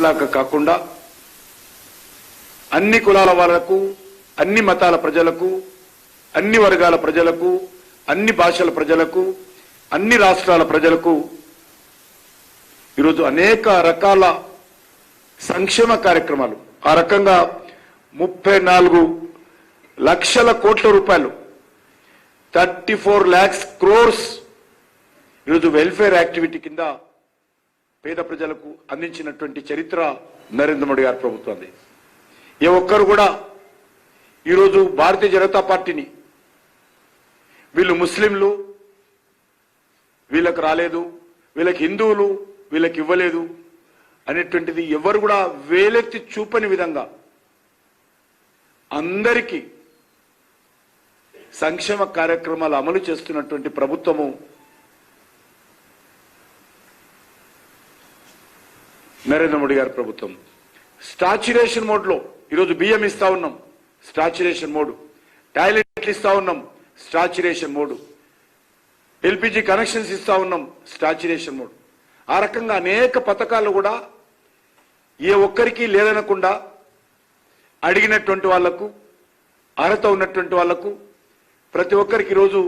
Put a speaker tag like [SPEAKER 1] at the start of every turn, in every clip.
[SPEAKER 1] లాగా కాకుండా అన్ని కులాల వాళ్లకు, అన్ని మతాల ప్రజలకు, అన్ని వర్గాల ప్రజలకు, అన్ని భాషల ప్రజలకు, అన్ని రాష్ట్రాల ప్రజలకు ఈరోజు అనేక రకాల సంక్షేమ కార్యక్రమాలు, ఆ రకంగా 34 లక్షల కోట్ల రూపాయలు 34 lakhs crores ఈరోజు వెల్ఫేర్ యాక్టివిటీ కింద పేద ప్రజలకు అందించినటువంటి చరిత్ర నరేంద్ర మోడీ గారి ప్రభుత్వాన్ని. ఏ ఒక్కరు కూడా ఈరోజు భారతీయ జనతా పార్టీని వీళ్ళు ముస్లింలు, వీళ్ళకు రాలేదు, వీళ్ళకి హిందువులు, వీళ్ళకి ఇవ్వలేదు అనేటువంటిది ఎవరు కూడా వేలెత్తి చూపని విధంగా అందరికీ సంక్షేమ కార్యక్రమాలు అమలు చేస్తున్నటువంటి ప్రభుత్వము నరేంద్ర మోడీ గారి ప్రభుత్వం. స్టాచ్యురేషన్ మోడ్లో ఈరోజు బియ్యం ఇస్తా ఉన్నాం, స్టాచ్యురేషన్ మోడ్. టాయిలెట్లు ఇస్తా ఉన్నాం, స్టాచ్యురేషన్ మోడ్. ఎల్పిజి కనెక్షన్స్ ఇస్తా ఉన్నాం, స్టాచ్యురేషన్ మోడ్. ఆ రకంగా అనేక పథకాలు కూడా ఏ ఒక్కరికి లేదనకుండా అడిగినటువంటి వాళ్లకు, అర్హత ఉన్నటువంటి వాళ్లకు ప్రతి ఒక్కరికి ఈరోజు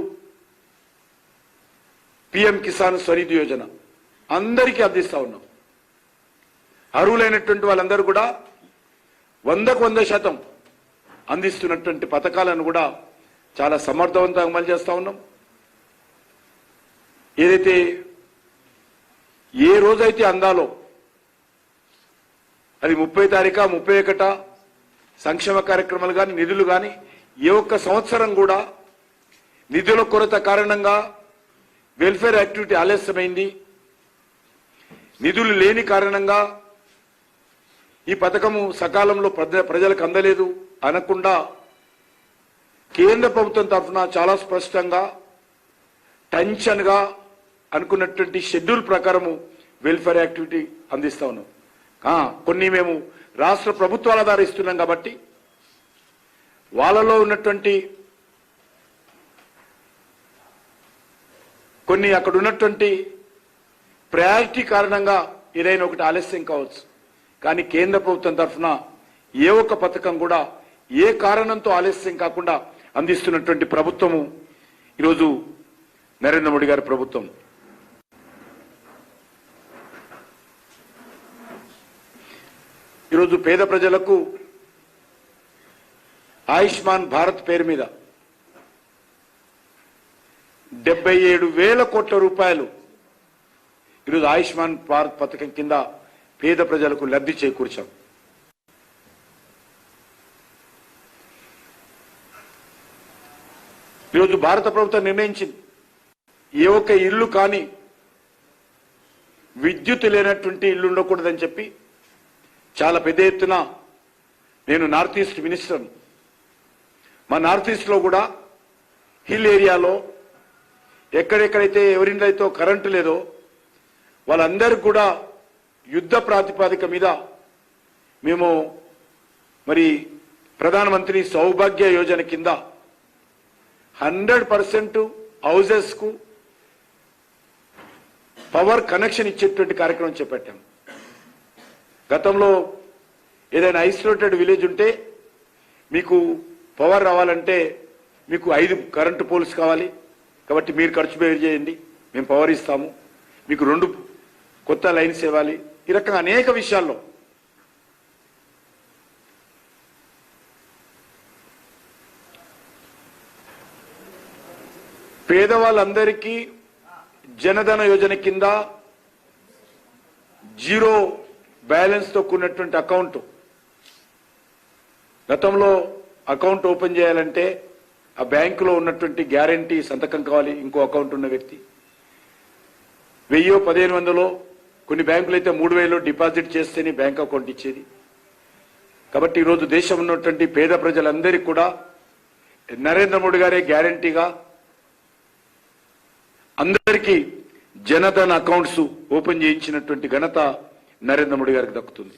[SPEAKER 1] పిఎం కిసాన్ స్వనిధి యోజన అందరికీ అందిస్తా ఉన్నాం. అర్హులైనటువంటి వాళ్ళందరూ కూడా 100% అందిస్తున్నటువంటి పథకాలను కూడా చాలా సమర్థవంతంగా అమలు చేస్తా ఉన్నాం. ఏదైతే ఏ రోజైతే అందాలో అది 30 తారీఖు 31 సంక్షేమ కార్యక్రమాలు కానీ నిధులు కానీ ఏ ఒక్క సంవత్సరం కూడా నిధుల కొరత కారణంగా వెల్ఫేర్ యాక్టివిటీ ఆలస్యమైంది, నిధులు లేని కారణంగా ఈ పథకము సకాలంలో ప్రజలకు అందలేదు అనకుండా కేంద్ర ప్రభుత్వం తరఫున చాలా స్పష్టంగా టెన్షన్గా అనుకున్నటువంటి షెడ్యూల్ ప్రకారము వెల్ఫేర్ యాక్టివిటీ అందిస్తా ఉన్నాం. కొన్ని మేము రాష్ట్ర ప్రభుత్వాల ద్వారా ఇస్తున్నాం కాబట్టి వాళ్ళలో ఉన్నటువంటి కొన్ని అక్కడ ఉన్నటువంటి ప్రయారిటీ కారణంగా ఏదైనా ఒకటి ఆలస్యం కావచ్చు. కానీ కేంద్ర ప్రభుత్వం తరఫున ఏ ఒక్క పథకం కూడా ఏ కారణంతో ఆలస్యం కాకుండా అందిస్తున్నటువంటి ప్రభుత్వము ఈరోజు నరేంద్ర మోడీ గారి ప్రభుత్వం. ఈరోజు పేద ప్రజలకు ఆయుష్మాన్ భారత్ పేరు మీద 77,000 కోట్ల రూపాయలు ఈరోజు ఆయుష్మాన్ భారత్ పథకం కింద పేద ప్రజలకు లబ్ధి చేకూర్చాం. ఈరోజు భారత ప్రభుత్వం నిర్ణయించింది ఏ ఒక్క ఇల్లు కానీ విద్యుత్ లేనటువంటి ఇల్లు ఉండకూడదని చెప్పి చాలా పెద్ద ఎత్తున నేను నార్త్ ఈస్ట్ మినిస్టర్, మా నార్త్ ఈస్ట్ లో కూడా హిల్ ఏరియాలో ఎక్కడెక్కడైతే ఎవరింట్లో కరెంటు లేదో వాళ్ళందరికీ కూడా యుద్ధ ప్రాతిపదిక మీద మేము మరి ప్రధానమంత్రి సౌభాగ్య యోజన కింద 100% హౌజెస్ కు పవర్ కనెక్షన్ ఇచ్చేటువంటి కార్యక్రమం చేపట్టాం. గతంలో ఏదైనా ఐసోలేటెడ్ విలేజ్ ఉంటే మీకు పవర్ రావాలంటే మీకు 5 కరెంటు పోల్స్ కావాలి, కాబట్టి మీరు ఖర్చు బేర్ చేయండి, మేము పవర్ ఇస్తాము, మీకు 2 కొత్త లైన్స్ ఇవ్వాలి. ఈ రకంగా అనేక విషయాల్లో పేదవాళ్ళందరికీ జనధన యోజన కింద 0 బ్యాలెన్స్ తో కూడినటువంటి అకౌంట్. గతంలో అకౌంట్ ఓపెన్ చేయాలంటే ఆ బ్యాంకులో ఉన్నటువంటి గ్యారంటీ సంతకం కావాలి, ఇంకో అకౌంట్ ఉన్న వ్యక్తి. 1000-1500 కొన్ని బ్యాంకులు అయితే 3000 డిపాజిట్ చేస్తేనే బ్యాంక్ అకౌంట్ ఇచ్చేది. కాబట్టి ఈరోజు దేశం ఉన్నటువంటి పేద ప్రజలందరికీ కూడా నరేంద్ర మోడీ గారే గ్యారంటీగా అందరికీ జనధన్ అకౌంట్స్ ఓపెన్ చేయించినటువంటి ఘనత నరేంద్ర మోడీ గారికి దక్కుతుంది.